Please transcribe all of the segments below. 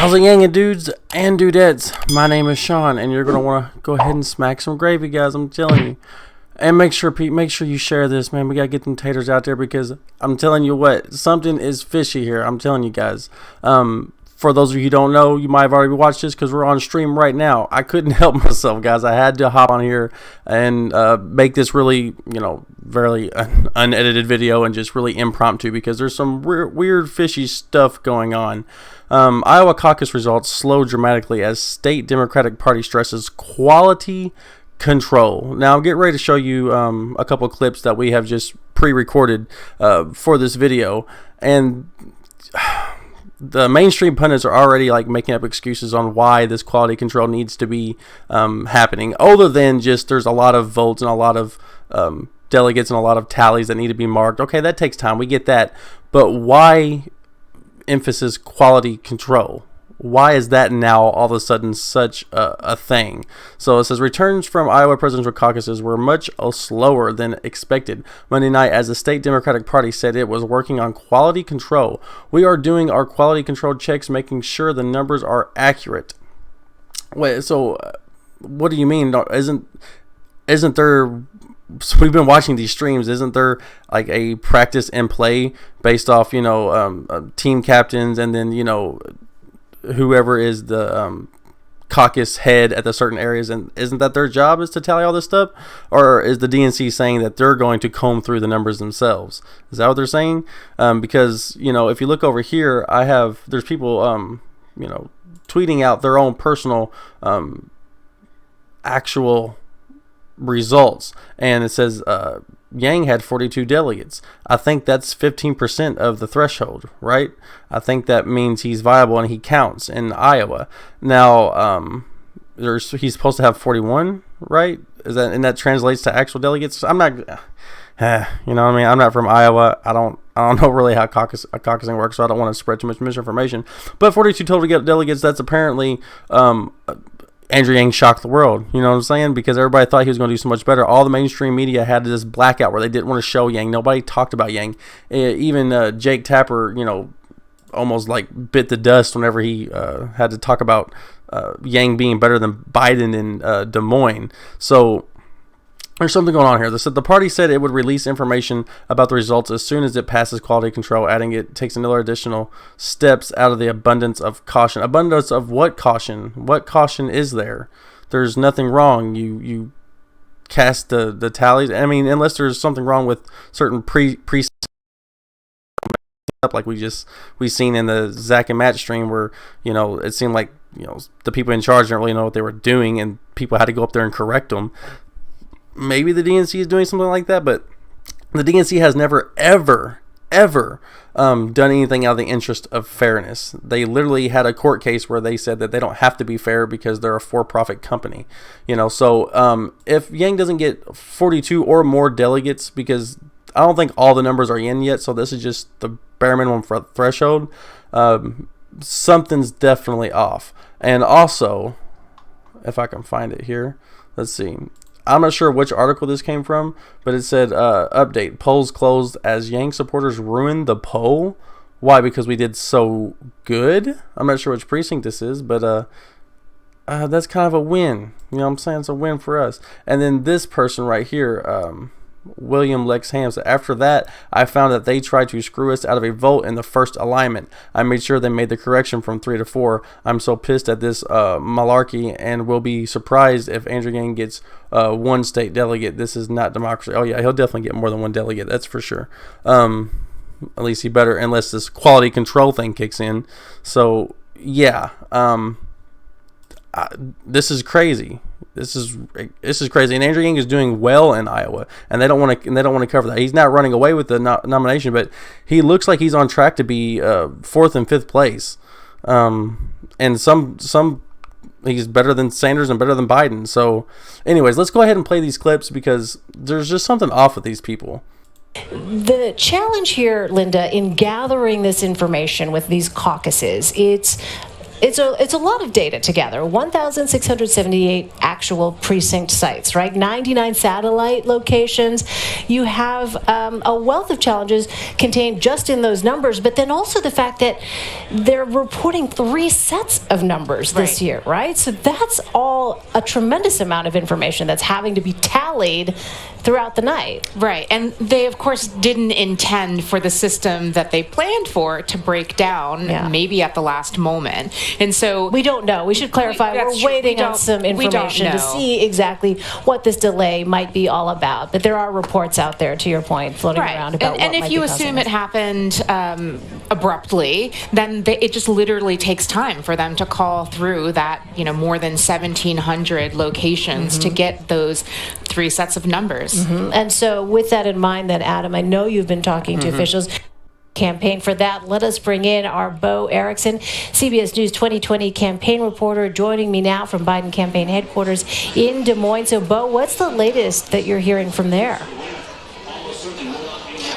How's it gangin', dudes and dudettes? My name is Sean, and you're gonna want to go ahead and smack some gravy, guys. I'm telling you. And make sure you share this, man. We gotta get them taters out there because I'm telling you what, something is fishy here. I'm telling you guys. For those of you who don't know, you might have already watched this because we're on stream right now. I couldn't help myself, guys. I had to hop on here and make this really, very unedited video and just really impromptu because there's some weird fishy stuff going on. Iowa caucus results slow dramatically as state Democratic Party stresses quality control. Now I'm getting ready to show you a couple clips that we have just pre-recorded for this video, and the mainstream pundits are already making up excuses on why this quality control needs to be happening, other than just there's a lot of votes and a lot of delegates and a lot of tallies that need to be marked. Okay, that takes time, we get that, but why emphasis quality control? Why is that now all of a sudden such a thing? So it says returns from Iowa presidential caucuses were much slower than expected Monday night as the state Democratic Party said it was working on quality control. We are doing our quality control checks, making sure the numbers are accurate. Wait, so what do you mean? Isn't there? So we've been watching these streams. Isn't there a practice and play based off team captains and then whoever is the caucus head at the certain areas, and isn't that their job is to tally all this stuff? Or is the DNC saying that they're going to comb through the numbers themselves? Is that what they're saying? Because if you look over here, there's people tweeting out their own personal actual results, and it says Yang had 42 delegates. I think that's 15% of the threshold, right? I think that means he's viable and he counts in Iowa. Now, he's supposed to have 41, right? And that translates to actual delegates? I'm not, I'm not from Iowa. I don't know really how caucusing works, so I don't want to spread too much misinformation. But 42 total delegates, that's apparently Andrew Yang shocked the world, you know what I'm saying? Because everybody thought he was going to do so much better. All the mainstream media had this blackout where they didn't want to show Yang. Nobody talked about Yang. Even Jake Tapper, almost bit the dust whenever he had to talk about Yang being better than Biden in Des Moines. So there's something going on here. The party said it would release information about the results as soon as it passes quality control, adding it takes another additional steps out of the abundance of caution. Abundance of what caution? What caution is there? There's nothing wrong. You cast the tallies. I mean, unless there's something wrong with certain pre like we seen in the Zach and Matt stream where it seemed like the people in charge didn't really know what they were doing and people had to go up there and correct them. Maybe the DNC is doing something like that, but the DNC has never, ever done anything out of the interest of fairness. They literally had a court case where they said that they don't have to be fair because they're a for-profit company. So if Yang doesn't get 42 or more delegates, because I don't think all the numbers are in yet, so this is just the bare minimum for threshold, something's definitely off. And also, if I can find it here, let's see. I'm not sure which article this came from, but it said, update, polls closed as Yang supporters ruined the poll. Why? Because we did so good? I'm not sure which precinct this is, but that's kind of a win. You know what I'm saying? It's a win for us. And then this person right here, William Lex Hams. After that, I found that they tried to screw us out of a vote in the first alignment. I made sure they made the correction from 3 to 4. I'm so pissed at this malarkey and will be surprised if Andrew Yang gets one state delegate. This is not democracy. Oh yeah, he'll definitely get more than one delegate. That's for sure. At least he better, unless this quality control thing kicks in. So yeah, this is crazy. This is crazy, and Andrew Yang is doing well in Iowa, and they don't want to cover that. He's not running away with the nomination, but he looks like he's on track to be 4th and 5th place. And some he's better than Sanders and better than Biden. So, anyways, let's go ahead and play these clips because there's just something off with these people. The challenge here, Linda, in gathering this information with these caucuses, it's it's a lot of data to gather. 1,678 actual precinct sites, right? 99 satellite locations. You have a wealth of challenges contained just in those numbers, but then also the fact that they're reporting 3 sets of numbers this year, right? So that's all a tremendous amount of information that's having to be tallied throughout the night. Right. And they, of course, didn't intend for the system that they planned for to break down maybe at the last moment. And so we don't know. We should clarify. We're waiting on some information to see exactly what this delay might be all about. But there are reports out there, to your point, floating around about and if you assume it happened abruptly, then it just literally takes time for them to call through that, more than 1,700 locations to get those 3 sets of numbers. And so with that in mind, then, Adam, I know you've been talking to officials. Campaign for that. Let us bring in our Bo Erickson, CBS News 2020 campaign reporter, joining me now from Biden campaign headquarters in Des Moines. So, Bo, what's the latest that you're hearing from there?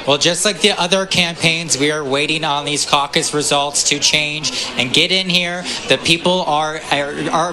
Well, just like the other campaigns, we are waiting on these caucus results to change and get in here. The people are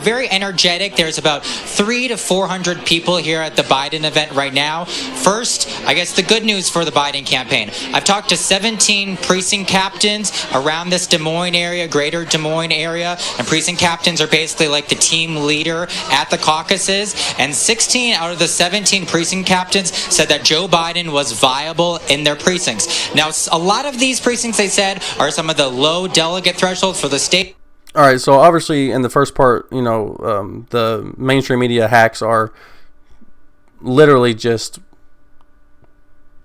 very energetic. There's about 300 to 400 people here at the Biden event right now. First, I guess the good news for the Biden campaign. I've talked to 17 precinct captains around this Des Moines area, greater Des Moines area, and precinct captains are basically like the team leader at the caucuses. And 16 out of the 17 precinct captains said that Joe Biden was viable in their precincts. Now, a lot of these precincts, they said, are some of the low delegate thresholds for the state. All right, so obviously in the first part, the mainstream media hacks are literally just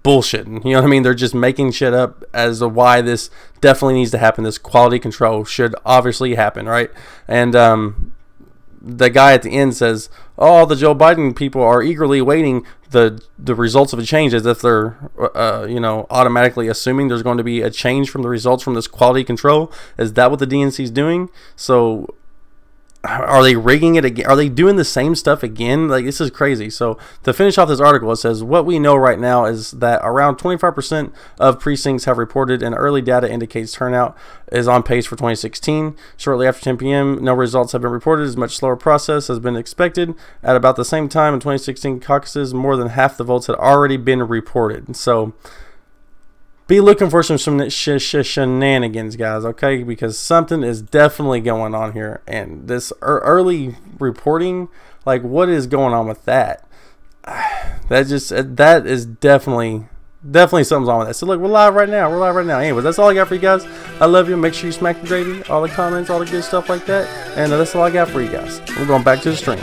bullshitting. You know what I mean? They're just making shit up as to why this definitely needs to happen. This quality control should obviously happen, right? And the guy at the end says, "Oh, the Joe Biden people are eagerly awaiting the results of a change," as if they're automatically assuming there's going to be a change from the results from this quality control. Is that what the DNC is doing? So are they rigging it again? Are they doing the same stuff again? Like, this is crazy. So to finish off this article, it says, what we know right now is that around 25% of precincts have reported, and early data indicates turnout is on pace for 2016. Shortly after 10 p.m., no results have been reported. As much slower process has been expected. At about the same time in 2016 caucuses, more than half the votes had already been reported. So be looking for some shenanigans, guys, okay? Because something is definitely going on here. And this early reporting, like, what is going on with that? That is definitely something's on with that. So, look, we're live right now. Anyways, that's all I got for you guys. I love you. Make sure you smack the gravy, all the comments, all the good stuff like that. And that's all I got for you guys. We're going back to the stream.